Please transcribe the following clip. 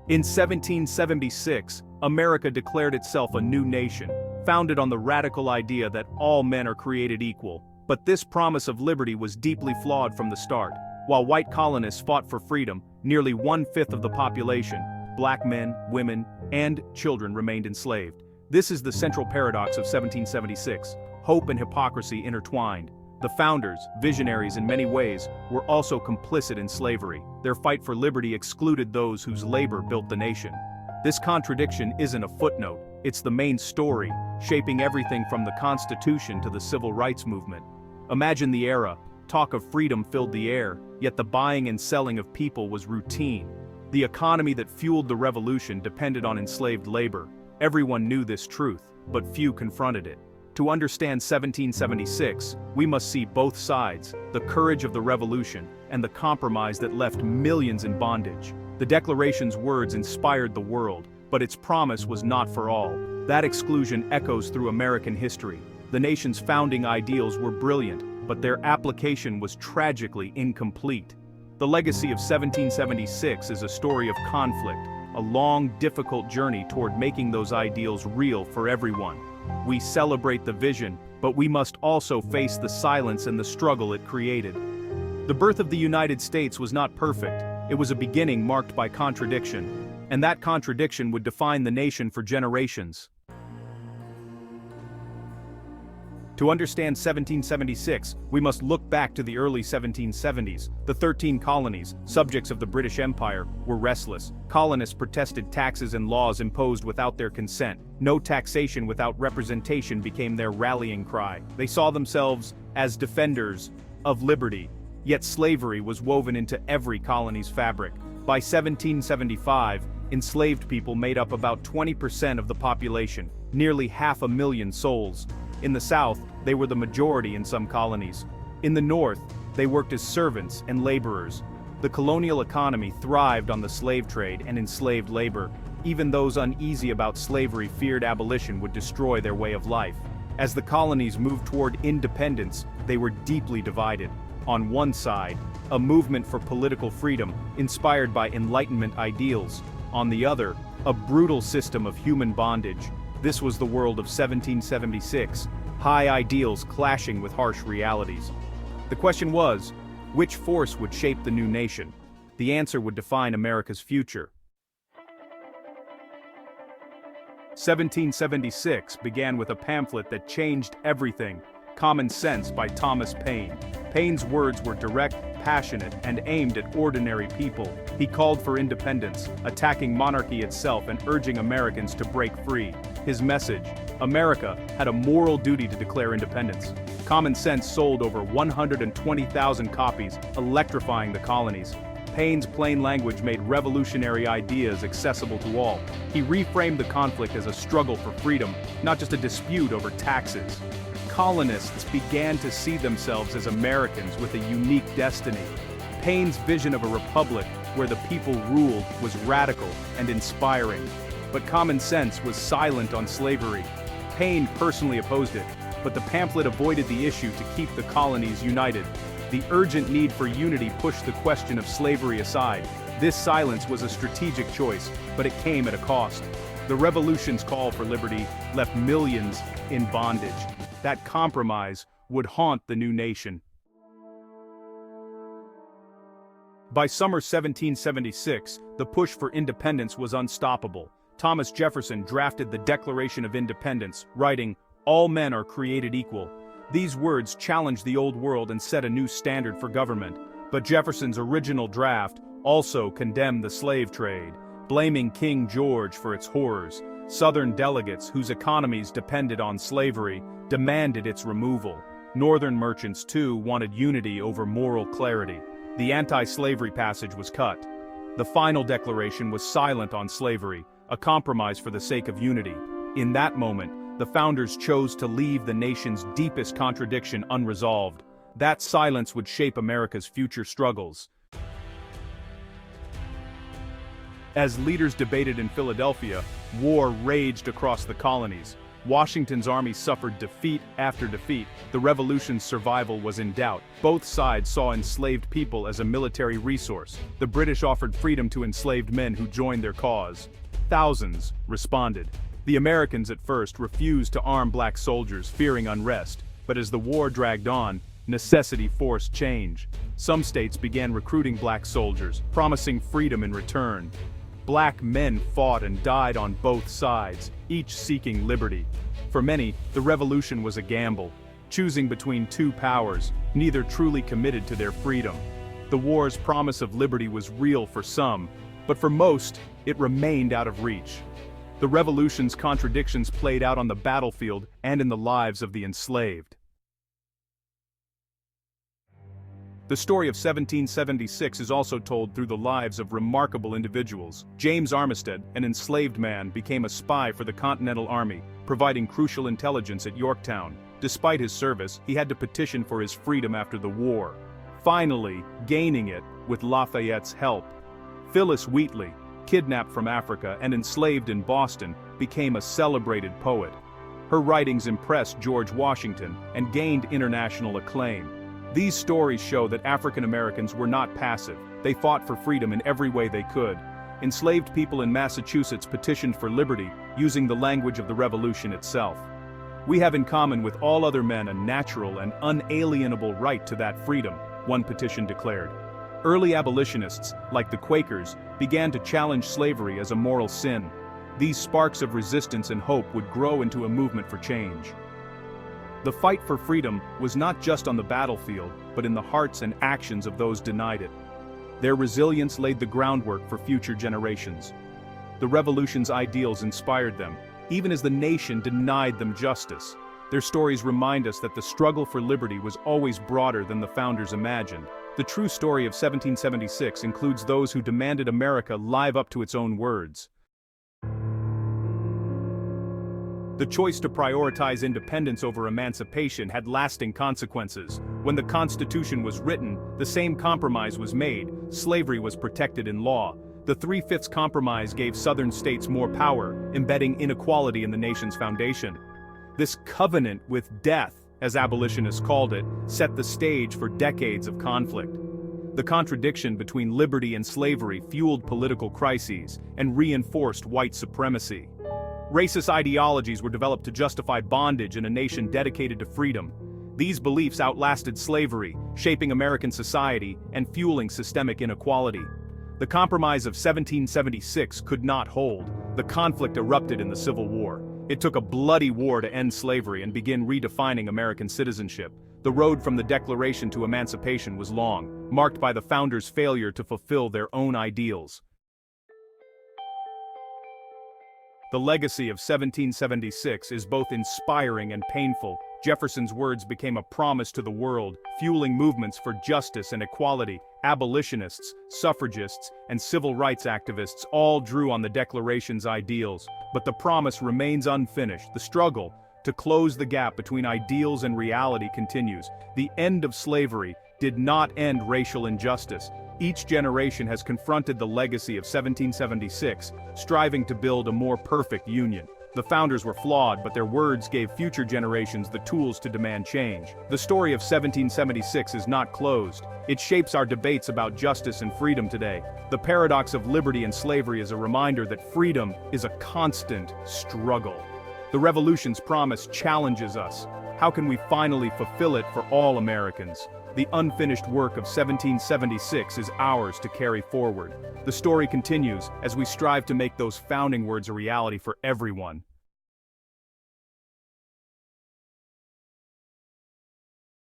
In 1776, America declared itself a new nation, founded on the radical idea that all men are created equal. But this promise of liberty was deeply flawed from the start. While white colonists fought for freedom, nearly 1/5 of the population, black men, women, and children remained enslaved. This is the central paradox of 1776. Hope and hypocrisy intertwined. The founders, visionaries in many ways, were also complicit in slavery. Their fight for liberty excluded those whose labor built the nation. This contradiction isn't a footnote, it's the main story, shaping everything from the Constitution to the Civil Rights Movement. Imagine the era. Talk of freedom filled the air, yet the buying and selling of people was routine. The economy that fueled the revolution depended on enslaved labor. Everyone knew this truth, but few confronted it. To understand 1776, we must see both sides, the courage of the revolution and the compromise that left millions in bondage. The Declaration's words inspired the world, but its promise was not for all. That exclusion echoes through American history. The nation's founding ideals were brilliant, but their application was tragically incomplete. The legacy of 1776 is a story of conflict, a long, difficult journey toward making those ideals real for everyone. We celebrate the vision, but we must also face the silence and the struggle it created. The birth of the United States was not perfect. It was a beginning marked by contradiction, and that contradiction would define the nation for generations. To understand 1776, we must look back to the early 1770s. The 13 colonies, subjects of the British Empire, were restless. Colonists protested taxes and laws imposed without their consent. No taxation without representation became their rallying cry. They saw themselves as defenders of liberty, yet slavery was woven into every colony's fabric. By 1775, enslaved people made up about 20% of the population, nearly 500,000 souls. In the South, they were the majority in some colonies. In the North, they worked as servants and laborers. The colonial economy thrived on the slave trade and enslaved labor. Even those uneasy about slavery feared abolition would destroy their way of life. As the colonies moved toward independence, they were deeply divided. On one side, a movement for political freedom, inspired by Enlightenment ideals. On the other, a brutal system of human bondage. This was the world of 1776, high ideals clashing with harsh realities. The question was, which force would shape the new nation? The answer would define America's future. 1776 began with a pamphlet that changed everything, Common Sense by Thomas Paine. Paine's words were direct, passionate, and aimed at ordinary people. He called for independence, attacking monarchy itself and urging Americans to break free. His message: America had a moral duty to declare independence. Common Sense sold over 120,000 copies, electrifying the colonies. Paine's plain language made revolutionary ideas accessible to all. He reframed the conflict as a struggle for freedom, not just a dispute over taxes. Colonists began to see themselves as Americans with a unique destiny. Paine's vision of a republic where the people ruled was radical and inspiring. But Common Sense was silent on slavery. Paine personally opposed it, but the pamphlet avoided the issue to keep the colonies united. The urgent need for unity pushed the question of slavery aside. This silence was a strategic choice, but it came at a cost. The revolution's call for liberty left millions in bondage. That compromise would haunt the new nation. By summer 1776, the push for independence was unstoppable. Thomas Jefferson drafted the Declaration of Independence, writing, "All men are created equal." These words challenged the old world and set a new standard for government. But Jefferson's original draft also condemned the slave trade, blaming King George for its horrors. Southern delegates, whose economies depended on slavery, demanded its removal. Northern merchants, too, wanted unity over moral clarity. The anti-slavery passage was cut. The final declaration was silent on slavery, a compromise for the sake of unity. In that moment, the founders chose to leave the nation's deepest contradiction unresolved. That silence would shape America's future struggles. As leaders debated in Philadelphia, war raged across the colonies. Washington's army suffered defeat after defeat. The revolution's survival was in doubt. Both sides saw enslaved people as a military resource. The British offered freedom to enslaved men who joined their cause. Thousands responded. The Americans at first refused to arm black soldiers, fearing unrest. But as the war dragged on, necessity forced change. Some states began recruiting black soldiers, promising freedom in return. Black men fought and died on both sides, each seeking liberty. For many, the revolution was a gamble, choosing between two powers, neither truly committed to their freedom. The war's promise of liberty was real for some, but for most, it remained out of reach. The revolution's contradictions played out on the battlefield and in the lives of the enslaved. The story of 1776 is also told through the lives of remarkable individuals. James Armistead, an enslaved man, became a spy for the Continental Army, providing crucial intelligence at Yorktown. Despite his service, he had to petition for his freedom after the war, finally gaining it with Lafayette's help. Phyllis Wheatley, kidnapped from Africa and enslaved in Boston, became a celebrated poet. Her writings impressed George Washington and gained international acclaim. These stories show that African Americans were not passive. They fought for freedom in every way they could. Enslaved people in Massachusetts petitioned for liberty using the language of the Revolution itself. We have in common with all other men a natural and unalienable right to that freedom, one petition declared. Early abolitionists, like the Quakers, began to challenge slavery as a moral sin. These sparks of resistance and hope would grow into a movement for change. The fight for freedom was not just on the battlefield, but in the hearts and actions of those denied it. Their resilience laid the groundwork for future generations. The revolution's ideals inspired them, even as the nation denied them justice. Their stories remind us that the struggle for liberty was always broader than the founders imagined. The true story of 1776 includes those who demanded America live up to its own words. The choice to prioritize independence over emancipation had lasting consequences. When the Constitution was written, the same compromise was made. Slavery was protected in law. The Three-Fifths Compromise gave Southern states more power, embedding inequality in the nation's foundation. This covenant with death, as abolitionists called it, set the stage for decades of conflict. The contradiction between liberty and slavery fueled political crises and reinforced white supremacy. Racist ideologies were developed to justify bondage in a nation dedicated to freedom. These beliefs outlasted slavery, shaping American society and fueling systemic inequality. The Compromise of 1776 could not hold. The conflict erupted in the Civil War. It took a bloody war to end slavery and begin redefining American citizenship. The road from the Declaration to emancipation was long, marked by the founders' failure to fulfill their own ideals. The legacy of 1776 is both inspiring and painful. Jefferson's words became a promise to the world, fueling movements for justice and equality. Abolitionists, suffragists, and civil rights activists all drew on the Declaration's ideals, but the promise remains unfinished. The struggle to close the gap between ideals and reality continues. The end of slavery did not end racial injustice. Each generation has confronted the legacy of 1776, striving to build a more perfect union. The founders were flawed, but their words gave future generations the tools to demand change. The story of 1776 is not closed. It shapes our debates about justice and freedom today. The paradox of liberty and slavery is a reminder that freedom is a constant struggle. The revolution's promise challenges us. How can we finally fulfill it for all Americans? The unfinished work of 1776 is ours to carry forward. The story continues as we strive to make those founding words a reality for everyone.